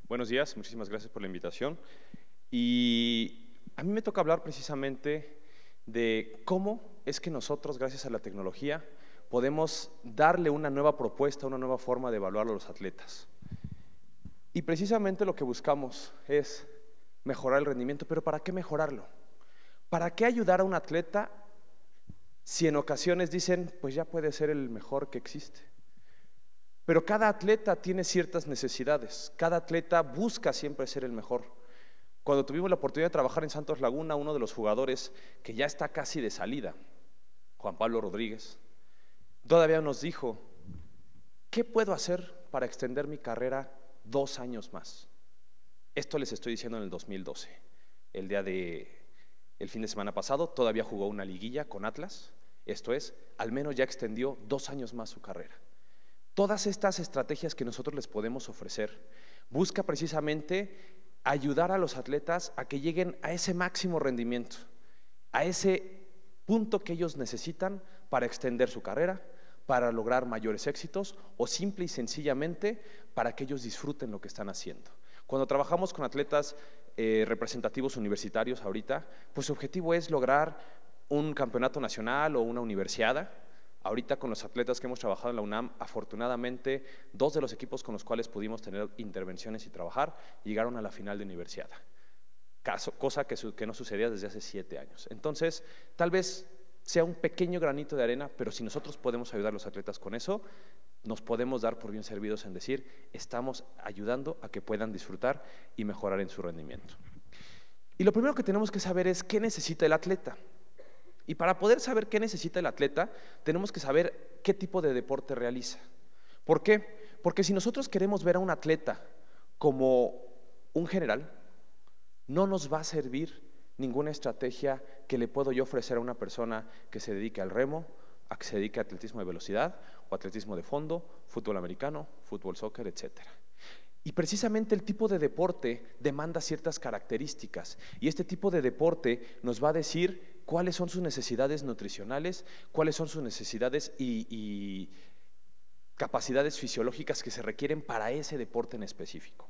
Buenos días, muchísimas gracias por la invitación. Y a mí me toca hablar precisamente de cómo es que nosotros, gracias a la tecnología, podemos darle una nueva propuesta, una nueva forma de evaluar a los atletas. Y precisamente lo que buscamos es mejorar el rendimiento, pero ¿para qué mejorarlo? ¿Para qué ayudar a un atleta si en ocasiones dicen, pues ya puede ser el mejor que existe? Pero cada atleta tiene ciertas necesidades, cada atleta busca siempre ser el mejor. Cuando tuvimos la oportunidad de trabajar en Santos Laguna, uno de los jugadores que ya está casi de salida, Juan Pablo Rodríguez, todavía nos dijo, ¿qué puedo hacer para extender mi carrera 2 años más? Esto les estoy diciendo en el 2012. El fin de semana pasado todavía jugó una liguilla con Atlas, esto es, al menos ya extendió 2 años más su carrera. Todas estas estrategias que nosotros les podemos ofrecer busca precisamente ayudar a los atletas a que lleguen a ese máximo rendimiento, a ese punto que ellos necesitan para extender su carrera, para lograr mayores éxitos o simple y sencillamente para que ellos disfruten lo que están haciendo. Cuando trabajamos con atletas representativos universitarios ahorita, pues su objetivo es lograr un campeonato nacional o una universiada. Ahorita con los atletas que hemos trabajado en la UNAM, afortunadamente 2 de los equipos con los cuales pudimos tener intervenciones y trabajar llegaron a la final de universidad, cosa que no sucedía desde hace 7 años. Entonces, tal vez sea un pequeño granito de arena, pero si nosotros podemos ayudar a los atletas con eso, nos podemos dar por bien servidos en decir, estamos ayudando a que puedan disfrutar y mejorar en su rendimiento. Y lo primero que tenemos que saber es qué necesita el atleta. Y para poder saber qué necesita el atleta, tenemos que saber qué tipo de deporte realiza. ¿Por qué? Porque si nosotros queremos ver a un atleta como un general, no nos va a servir ninguna estrategia que le puedo yo ofrecer a una persona que se dedique al remo, a que se dedique a atletismo de velocidad o atletismo de fondo, fútbol americano, fútbol soccer, etcétera. Y precisamente el tipo de deporte demanda ciertas características y este tipo de deporte nos va a decir cuáles son sus necesidades nutricionales, cuáles son sus necesidades y capacidades fisiológicas que se requieren para ese deporte en específico.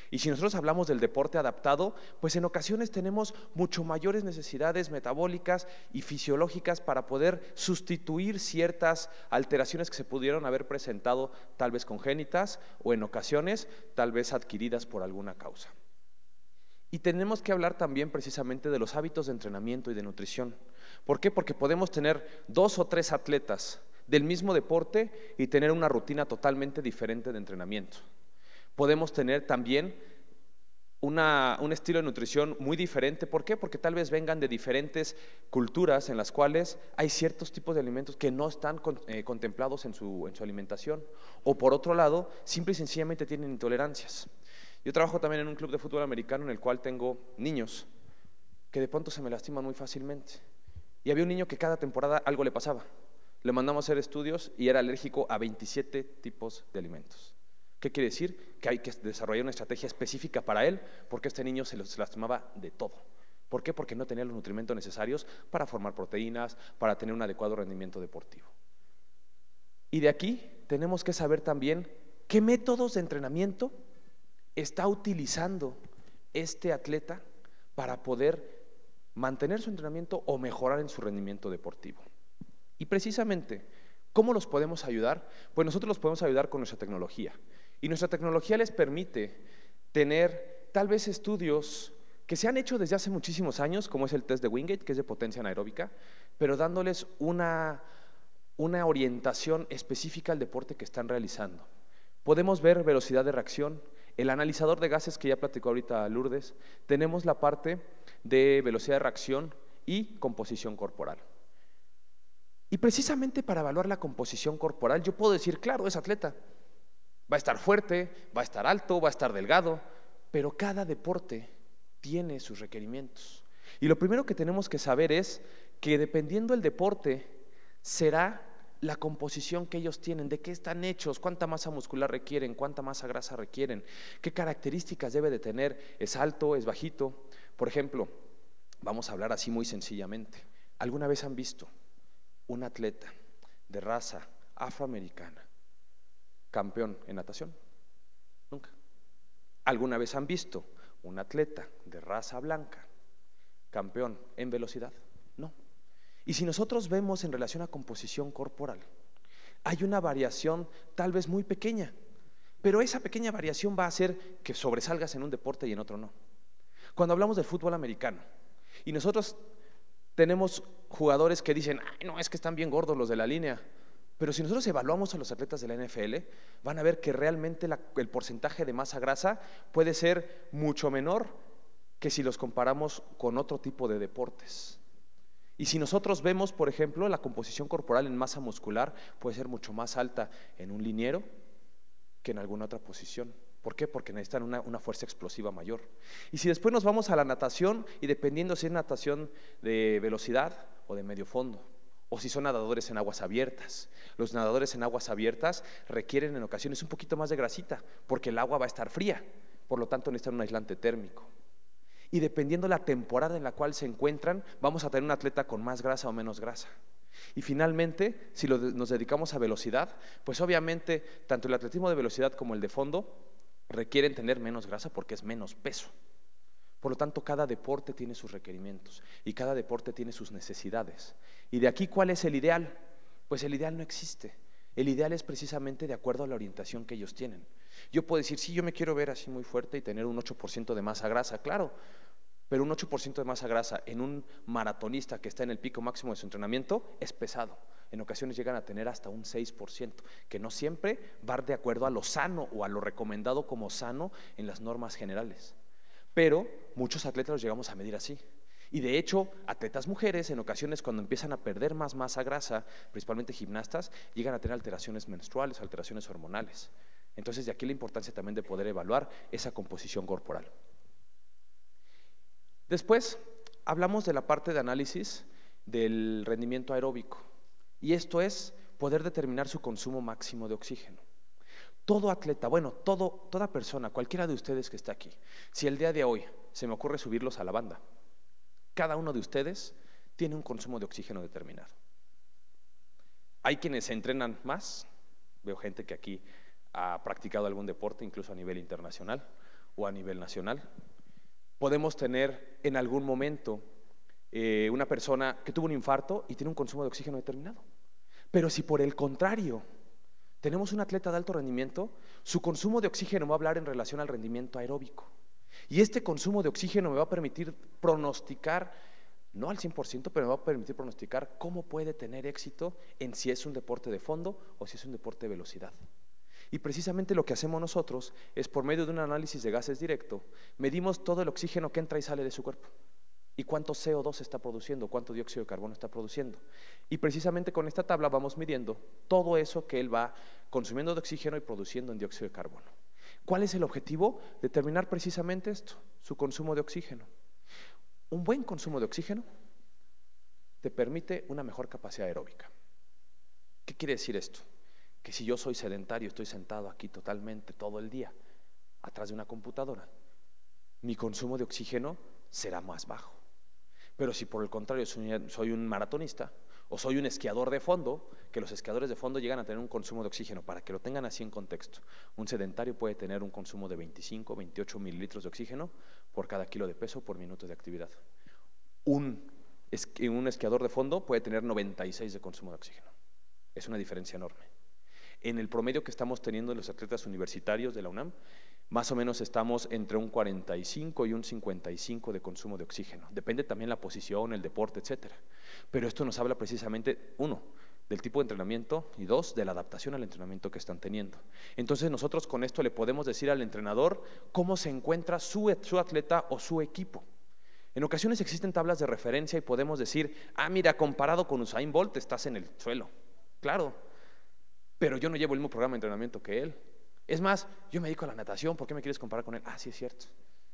Y si nosotros hablamos del deporte adaptado, pues en ocasiones tenemos mucho mayores necesidades metabólicas y fisiológicas para poder sustituir ciertas alteraciones que se pudieron haber presentado tal vez congénitas o en ocasiones tal vez adquiridas por alguna causa. Y tenemos que hablar también precisamente de los hábitos de entrenamiento y de nutrición. ¿Por qué? Porque podemos tener 2 o 3 atletas del mismo deporte y tener una rutina totalmente diferente de entrenamiento. Podemos tener también un estilo de nutrición muy diferente. ¿Por qué? Porque tal vez vengan de diferentes culturas en las cuales hay ciertos tipos de alimentos que no están contemplados en su alimentación. O por otro lado, simple y sencillamente tienen intolerancias. Yo trabajo también en un club de fútbol americano en el cual tengo niños que de pronto se me lastiman muy fácilmente. Y había un niño que cada temporada algo le pasaba. Le mandamos a hacer estudios y era alérgico a 27 tipos de alimentos. ¿Qué quiere decir? Que hay que desarrollar una estrategia específica para él, porque este niño se lastimaba de todo. ¿Por qué? Porque no tenía los nutrimentos necesarios para formar proteínas, para tener un adecuado rendimiento deportivo. Y de aquí tenemos que saber también qué métodos de entrenamiento está utilizando este atleta para poder mantener su entrenamiento o mejorar en su rendimiento deportivo. Y precisamente, ¿cómo los podemos ayudar? Pues nosotros los podemos ayudar con nuestra tecnología. Y nuestra tecnología les permite tener tal vez estudios que se han hecho desde hace muchísimos años, como es el test de Wingate, que es de potencia anaeróbica, pero dándoles una orientación específica al deporte que están realizando. Podemos ver velocidad de reacción, el analizador de gases que ya platicó ahorita Lourdes, tenemos la parte de velocidad de reacción y composición corporal. Y precisamente para evaluar la composición corporal, yo puedo decir, claro, es atleta, va a estar fuerte, va a estar alto, va a estar delgado, pero cada deporte tiene sus requerimientos. Y lo primero que tenemos que saber es que dependiendo del deporte, será la composición que ellos tienen, de qué están hechos, cuánta masa muscular requieren, cuánta masa grasa requieren, qué características debe de tener, es alto, es bajito. Por ejemplo, vamos a hablar así muy sencillamente, ¿alguna vez han visto un atleta de raza afroamericana campeón en natación? Nunca. ¿Alguna vez han visto un atleta de raza blanca, campeón en velocidad? No. Y si nosotros vemos en relación a composición corporal, hay una variación tal vez muy pequeña, pero esa pequeña variación va a hacer que sobresalgas en un deporte y en otro no. Cuando hablamos del fútbol americano, y nosotros tenemos jugadores que dicen, ay, no, es que están bien gordos los de la línea, pero si nosotros evaluamos a los atletas de la NFL, van a ver que realmente el porcentaje de masa grasa puede ser mucho menor que si los comparamos con otro tipo de deportes. Y si nosotros vemos, por ejemplo, la composición corporal en masa muscular puede ser mucho más alta en un liniero que en alguna otra posición. ¿Por qué? Porque necesitan una fuerza explosiva mayor. Y si después nos vamos a la natación, y dependiendo si es natación de velocidad o de medio fondo, o si son nadadores en aguas abiertas. Los nadadores en aguas abiertas requieren en ocasiones un poquito más de grasita, porque el agua va a estar fría, por lo tanto necesitan un aislante térmico. Y dependiendo la temporada en la cual se encuentran, vamos a tener un atleta con más grasa o menos grasa. Y finalmente, si nos dedicamos a velocidad, pues obviamente tanto el atletismo de velocidad como el de fondo requieren tener menos grasa porque es menos peso. Por lo tanto, cada deporte tiene sus requerimientos y cada deporte tiene sus necesidades. Y de aquí, ¿cuál es el ideal? Pues el ideal no existe. El ideal es precisamente de acuerdo a la orientación que ellos tienen. Yo puedo decir, sí, yo me quiero ver así muy fuerte y tener un 8% de masa grasa, claro, pero un 8% de masa grasa en un maratonista que está en el pico máximo de su entrenamiento es pesado. En ocasiones llegan a tener hasta un 6%, que no siempre va de acuerdo a lo sano o a lo recomendado como sano en las normas generales. Pero muchos atletas los llegamos a medir así. Y de hecho, atletas mujeres en ocasiones cuando empiezan a perder más masa grasa, principalmente gimnastas, llegan a tener alteraciones menstruales, alteraciones hormonales. Entonces de aquí la importancia también de poder evaluar esa composición corporal. Después hablamos de la parte de análisis del rendimiento aeróbico, y esto es poder determinar su consumo máximo de oxígeno. Todo atleta, bueno, toda persona, cualquiera de ustedes que está aquí, si el día de hoy se me ocurre subirlos a la banda, cada uno de ustedes tiene un consumo de oxígeno determinado. Hay quienes se entrenan más, veo gente que aquí ha practicado algún deporte, incluso a nivel internacional o a nivel nacional. Podemos tener en algún momento una persona que tuvo un infarto y tiene un consumo de oxígeno determinado. Pero si por el contrario tenemos un atleta de alto rendimiento, su consumo de oxígeno va a hablar en relación al rendimiento aeróbico. Y este consumo de oxígeno me va a permitir pronosticar, no al 100%, pero me va a permitir pronosticar cómo puede tener éxito en si es un deporte de fondo o si es un deporte de velocidad. Y precisamente lo que hacemos nosotros es, por medio de un análisis de gases directo, medimos todo el oxígeno que entra y sale de su cuerpo y cuánto CO2 está produciendo, cuánto dióxido de carbono está produciendo. Y precisamente con esta tabla vamos midiendo todo eso que él va consumiendo de oxígeno y produciendo en dióxido de carbono. ¿Cuál es el objetivo? Determinar precisamente esto, su consumo de oxígeno. Un buen consumo de oxígeno te permite una mejor capacidad aeróbica. ¿Qué quiere decir esto? Que si yo soy sedentario, estoy sentado aquí totalmente todo el día, atrás de una computadora, mi consumo de oxígeno será más bajo. Pero si por el contrario soy un maratonista o soy un esquiador de fondo, que los esquiadores de fondo llegan a tener un consumo de oxígeno, para que lo tengan así en contexto, un sedentario puede tener un consumo de 25, 28 mililitros de oxígeno por cada kilo de peso por minuto de actividad. Un esquiador de fondo puede tener 96 de consumo de oxígeno. Es una diferencia enorme. En el promedio que estamos teniendo en los atletas universitarios de la UNAM, más o menos estamos entre un 45 y un 55 de consumo de oxígeno. Depende también la posición, el deporte, etcétera. Pero esto nos habla precisamente, uno, del tipo de entrenamiento y dos, de la adaptación al entrenamiento que están teniendo. Entonces nosotros con esto le podemos decir al entrenador cómo se encuentra su atleta o su equipo. En ocasiones existen tablas de referencia y podemos decir, mira, comparado con Usain Bolt estás en el suelo. Claro, pero yo no llevo el mismo programa de entrenamiento que él. Es más, yo me dedico a la natación, ¿por qué me quieres comparar con él? Sí, es cierto.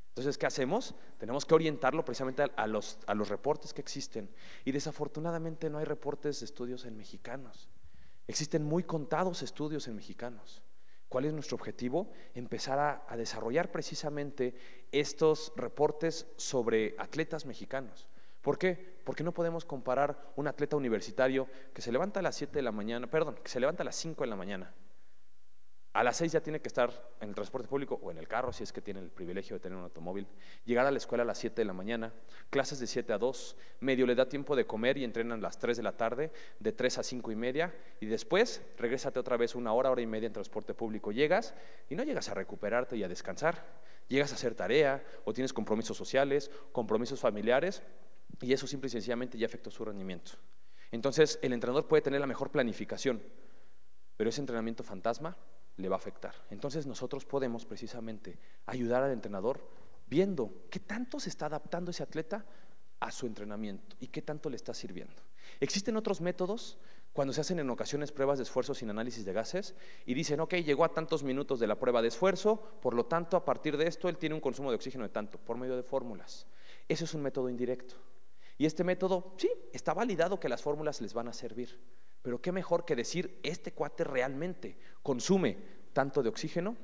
Entonces, ¿qué hacemos? Tenemos que orientarlo precisamente a los reportes que existen. Y desafortunadamente no hay reportes de estudios en mexicanos. Existen muy contados estudios en mexicanos. ¿Cuál es nuestro objetivo? Empezar a desarrollar precisamente estos reportes sobre atletas mexicanos. ¿Por qué? Porque no podemos comparar un atleta universitario que se levanta a las 7 de la mañana, que se levanta a las 5 de la mañana A las 6 ya tiene que estar en el transporte público o en el carro, si es que tiene el privilegio de tener un automóvil. Llegar a la escuela a las 7 de la mañana, clases de 7 a 2, medio le da tiempo de comer y entrenan a las 3 de la tarde, de 3 a 5 y media, y después regrésate otra vez una hora, hora y media en transporte público. Llegas y no llegas a recuperarte y a descansar, llegas a hacer tarea o tienes compromisos sociales, compromisos familiares, y eso simple y sencillamente ya afectó su rendimiento. Entonces, el entrenador puede tener la mejor planificación, pero ese entrenamiento fantasma le va a afectar. Entonces nosotros podemos precisamente ayudar al entrenador viendo qué tanto se está adaptando ese atleta a su entrenamiento y qué tanto le está sirviendo. Existen otros métodos cuando se hacen en ocasiones pruebas de esfuerzo sin análisis de gases y dicen, ok, llegó a tantos minutos de la prueba de esfuerzo, por lo tanto a partir de esto él tiene un consumo de oxígeno de tanto, por medio de fórmulas. Eso es un método indirecto. Y este método, sí, está validado que las fórmulas les van a servir. Pero qué mejor que decir, este cuate realmente consume tanto de oxígeno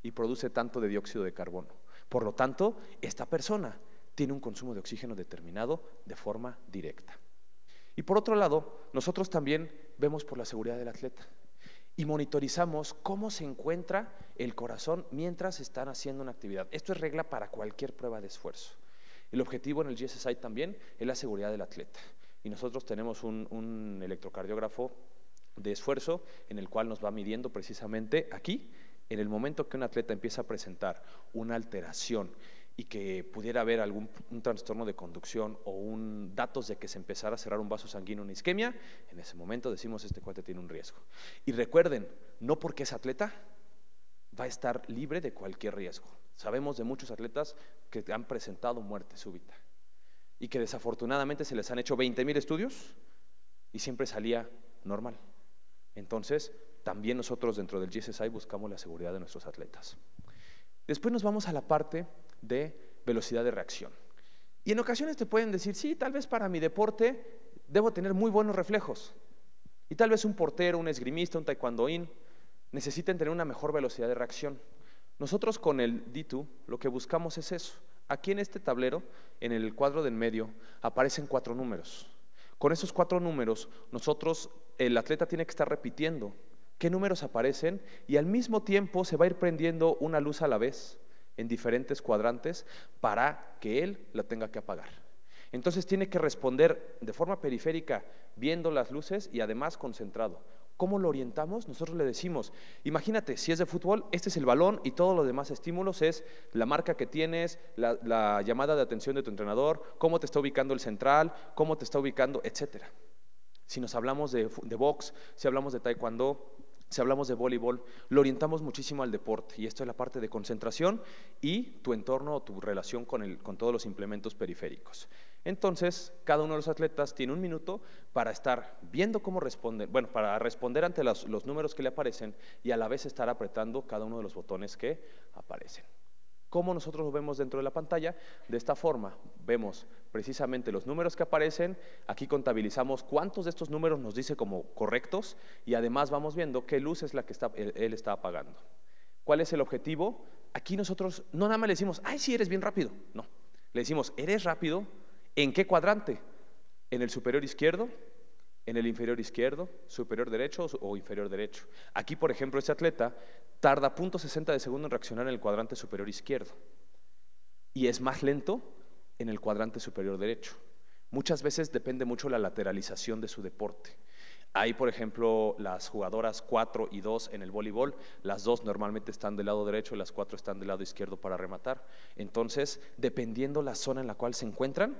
y produce tanto de dióxido de carbono. Por lo tanto, esta persona tiene un consumo de oxígeno determinado de forma directa. Y por otro lado, nosotros también vemos por la seguridad del atleta y monitorizamos cómo se encuentra el corazón mientras están haciendo una actividad. Esto es regla para cualquier prueba de esfuerzo. El objetivo en el GSSI también es la seguridad del atleta. Y nosotros tenemos un electrocardiógrafo de esfuerzo en el cual nos va midiendo precisamente aquí, en el momento que un atleta empieza a presentar una alteración y que pudiera haber un trastorno de conducción o datos de que se empezara a cerrar un vaso sanguíneo, una isquemia, en ese momento decimos este cuate tiene un riesgo. Y recuerden, no porque es atleta va a estar libre de cualquier riesgo. Sabemos de muchos atletas que han presentado muerte súbita y que desafortunadamente se les han hecho 20,000 estudios y siempre salía normal. Entonces, también nosotros dentro del GSSI buscamos la seguridad de nuestros atletas. Después nos vamos a la parte de velocidad de reacción. Y en ocasiones te pueden decir, sí, tal vez para mi deporte debo tener muy buenos reflejos. Y tal vez un portero, un esgrimista, un taekwondoín necesiten tener una mejor velocidad de reacción. Nosotros con el D2 lo que buscamos es eso. Aquí en este tablero, en el cuadro del medio, aparecen 4 números. Con esos 4 números, el atleta tiene que estar repitiendo qué números aparecen y al mismo tiempo se va a ir prendiendo una luz a la vez en diferentes cuadrantes para que él la tenga que apagar. Entonces tiene que responder de forma periférica viendo las luces y además concentrado. ¿Cómo lo orientamos? Nosotros le decimos, imagínate, si es de fútbol, este es el balón y todos los demás estímulos es la marca que tienes, la llamada de atención de tu entrenador, cómo te está ubicando el central, cómo te está ubicando, etcétera. Si nos hablamos de box, si hablamos de taekwondo, si hablamos de voleibol, lo orientamos muchísimo al deporte y esto es la parte de concentración y tu entorno o tu relación con todos los implementos periféricos. Entonces, cada uno de los atletas tiene 1 minuto para estar viendo cómo responden, bueno, para responder ante los números que le aparecen y a la vez estar apretando cada uno de los botones que aparecen. ¿Cómo nosotros lo vemos dentro de la pantalla? De esta forma, vemos precisamente los números que aparecen, aquí contabilizamos cuántos de estos números nos dice como correctos y además vamos viendo qué luz es la que él está apagando. ¿Cuál es el objetivo? Aquí nosotros no nada más le decimos, ay, sí, eres bien rápido. No, le decimos, ¿eres rápido? ¿En qué cuadrante? ¿En el superior izquierdo? ¿En el inferior izquierdo? ¿Superior derecho o inferior derecho? Aquí, por ejemplo, este atleta tarda 0.60 de segundo en reaccionar en el cuadrante superior izquierdo y es más lento en el cuadrante superior derecho. Muchas veces depende mucho la lateralización de su deporte. Hay, por ejemplo, las jugadoras 4 y 2 en el voleibol, las 2 normalmente están del lado derecho y las 4 están del lado izquierdo para rematar. Entonces, dependiendo la zona en la cual se encuentran,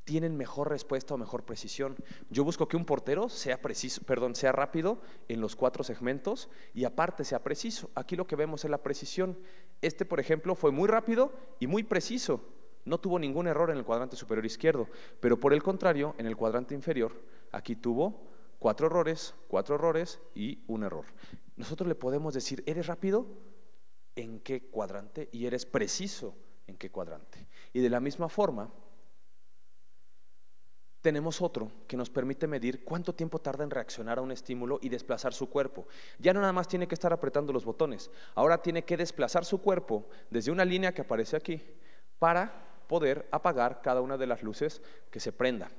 tienen mejor respuesta o mejor precisión. Yo busco que un portero sea rápido en los 4 segmentos y aparte sea preciso. Aquí lo que vemos es la precisión. Este, por ejemplo, fue muy rápido y muy preciso. No tuvo ningún error en el cuadrante superior izquierdo, pero por el contrario, en el cuadrante inferior, aquí tuvo 4 errores y 1 error. Nosotros le podemos decir, ¿eres rápido? ¿En qué cuadrante? Y eres preciso, ¿en qué cuadrante? Y de la misma forma, tenemos otro que nos permite medir cuánto tiempo tarda en reaccionar a un estímulo y desplazar su cuerpo. Ya no nada más tiene que estar apretando los botones, ahora tiene que desplazar su cuerpo desde una línea que aparece aquí para poder apagar cada una de las luces que se prenda.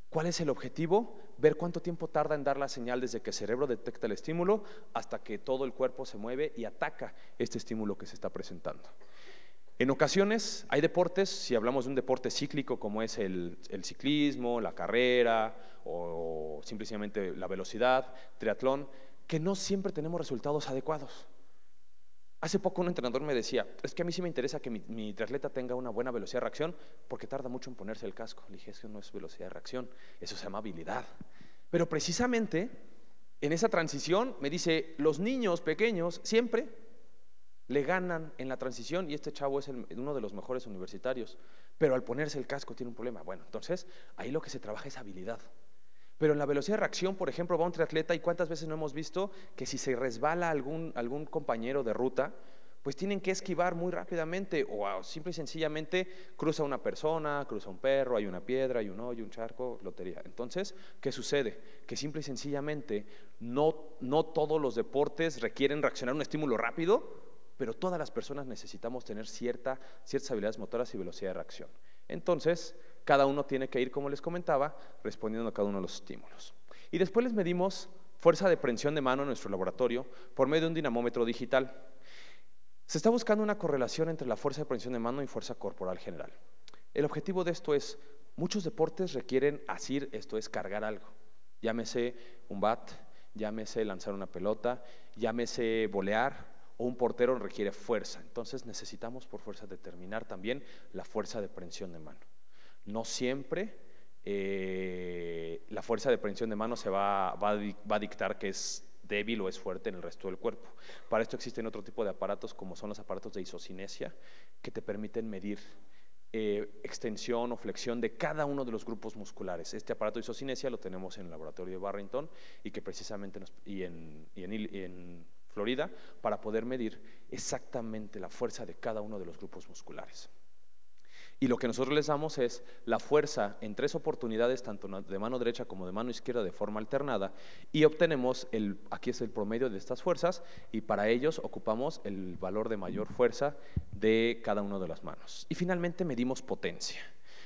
¿Cuál es el objetivo? Ver cuánto tiempo tarda en dar la señal desde que el cerebro detecta el estímulo hasta que todo el cuerpo se mueve y ataca este estímulo que se está presentando. En ocasiones hay deportes, si hablamos de un deporte cíclico como es el ciclismo, la carrera o simplemente la velocidad, triatlón, que no siempre tenemos resultados adecuados. Hace poco un entrenador me decía, es que a mí sí me interesa que mi triatleta tenga una buena velocidad de reacción porque tarda mucho en ponerse el casco. Le dije, es que no es velocidad de reacción, eso se llama habilidad. Pero precisamente en esa transición me dice, los niños pequeños siempre le ganan en la transición y este chavo es uno de los mejores universitarios, pero al ponerse el casco tiene un problema. Bueno, entonces ahí lo que se trabaja es habilidad. Pero en la velocidad de reacción, por ejemplo, va un triatleta y cuántas veces no hemos visto que si se resbala algún compañero de ruta, pues tienen que esquivar muy rápidamente o simple y sencillamente cruza una persona, cruza un perro, hay una piedra, hay un hoyo, un charco, lotería. Entonces, ¿qué sucede? Que simple y sencillamente no todos los deportes requieren reaccionar a un estímulo rápido, pero todas las personas necesitamos tener ciertas habilidades motoras y velocidad de reacción. Entonces, cada uno tiene que ir, como les comentaba, respondiendo a cada uno de los estímulos. Y después les medimos fuerza de prensión de mano en nuestro laboratorio por medio de un dinamómetro digital. Se está buscando una correlación entre la fuerza de prensión de mano y fuerza corporal general. El objetivo de esto es, muchos deportes requieren asir, esto es cargar algo, llámese un bat, llámese lanzar una pelota, llámese volear, o un portero requiere fuerza. Entonces necesitamos por fuerza determinar también la fuerza de prensión de mano. No siempre la fuerza de prensión de mano va a dictar que es débil o es fuerte en el resto del cuerpo. Para esto existen otro tipo de aparatos como son los aparatos de isocinesia que te permiten medir extensión o flexión de cada uno de los grupos musculares. Este aparato de isocinesia lo tenemos en el laboratorio de Barrington y que precisamente en Florida para poder medir exactamente la fuerza de cada uno de los grupos musculares. Y lo que nosotros les damos es la fuerza en 3 oportunidades, tanto de mano derecha como de mano izquierda de forma alternada, y obtenemos, aquí es el promedio de estas fuerzas, y para ellos ocupamos el valor de mayor fuerza de cada una de las manos. Y finalmente medimos potencia.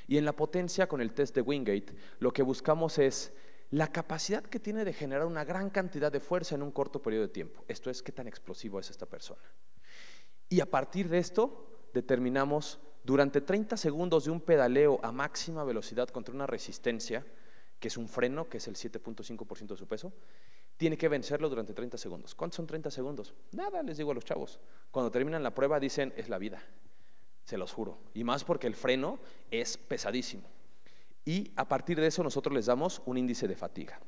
Y en la potencia, con el test de Wingate, lo que buscamos es la capacidad que tiene de generar una gran cantidad de fuerza en un corto periodo de tiempo. Esto es, qué tan explosivo es esta persona. Y a partir de esto, determinamos durante 30 segundos de un pedaleo a máxima velocidad contra una resistencia, que es un freno, que es el 7.5% de su peso, tiene que vencerlo durante 30 segundos. ¿Cuántos son 30 segundos? Nada, les digo a los chavos. Cuando terminan la prueba dicen, es la vida, se los juro. Y más porque el freno es pesadísimo. Y a partir de eso nosotros les damos un índice de fatiga.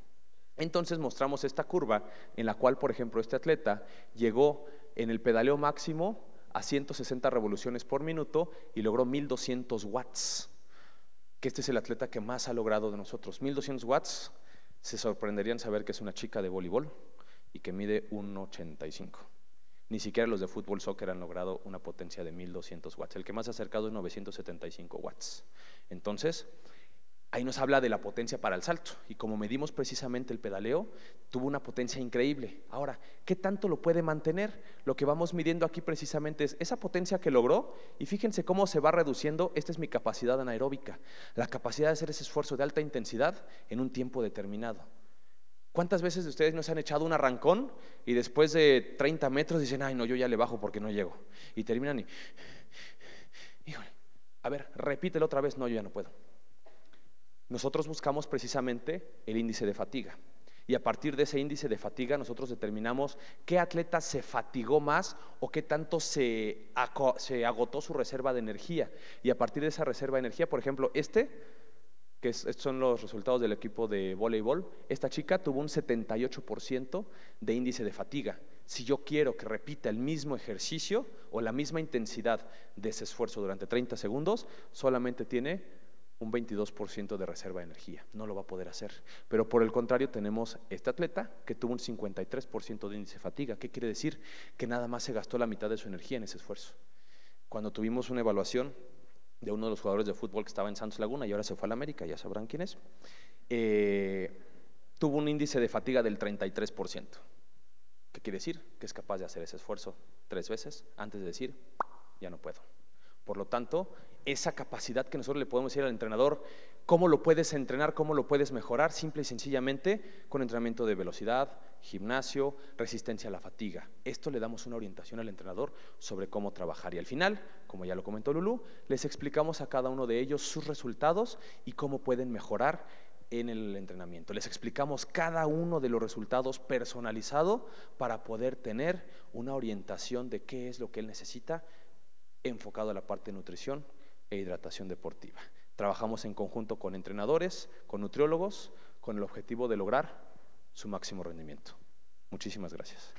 Entonces mostramos esta curva en la cual, por ejemplo, este atleta llegó en el pedaleo máximo a 160 revoluciones por minuto y logró 1200 watts, que este es el atleta que más ha logrado de nosotros. 1200 watts, se sorprenderían saber que es una chica de voleibol y que mide 1,85. Ni siquiera los de fútbol, soccer han logrado una potencia de 1200 watts. El que más ha acercado es 975 watts. Entonces, ahí nos habla de la potencia para el salto y como medimos precisamente el pedaleo, tuvo una potencia increíble. Ahora, ¿qué tanto lo puede mantener? Lo que vamos midiendo aquí precisamente es esa potencia que logró y fíjense cómo se va reduciendo. Esta es mi capacidad anaeróbica, la capacidad de hacer ese esfuerzo de alta intensidad en un tiempo determinado. ¿Cuántas veces de ustedes no se han echado un arrancón y después de 30 metros dicen, ay no, yo ya le bajo porque no llego? Y terminan y, híjole, a ver, repítelo otra vez, no, yo ya no puedo. Nosotros buscamos precisamente el índice de fatiga y a partir de ese índice de fatiga nosotros determinamos qué atleta se fatigó más o qué tanto se agotó su reserva de energía y a partir de esa reserva de energía, por ejemplo, estos son los resultados del equipo de voleibol, esta chica tuvo un 78% de índice de fatiga. Si yo quiero que repita el mismo ejercicio o la misma intensidad de ese esfuerzo durante 30 segundos, solamente tiene un 22% de reserva de energía, no lo va a poder hacer. Pero por el contrario tenemos este atleta que tuvo un 53% de índice de fatiga. ¿Qué quiere decir? Que nada más se gastó la mitad de su energía en ese esfuerzo. Cuando tuvimos una evaluación de uno de los jugadores de fútbol que estaba en Santos Laguna y ahora se fue a la América, ya sabrán quién es, tuvo un índice de fatiga del 33%. ¿Qué quiere decir? Que es capaz de hacer ese esfuerzo 3 veces antes de decir, ya no puedo. Por lo tanto, esa capacidad que nosotros le podemos decir al entrenador, ¿cómo lo puedes entrenar? ¿Cómo lo puedes mejorar? Simple y sencillamente con entrenamiento de velocidad, gimnasio, resistencia a la fatiga. Esto le damos una orientación al entrenador sobre cómo trabajar. Y al final, como ya lo comentó Lulú, les explicamos a cada uno de ellos sus resultados y cómo pueden mejorar en el entrenamiento. Les explicamos cada uno de los resultados personalizado para poder tener una orientación de qué es lo que él necesita enfocado a la parte de nutrición e hidratación deportiva. Trabajamos en conjunto con entrenadores, con nutriólogos, con el objetivo de lograr su máximo rendimiento. Muchísimas gracias.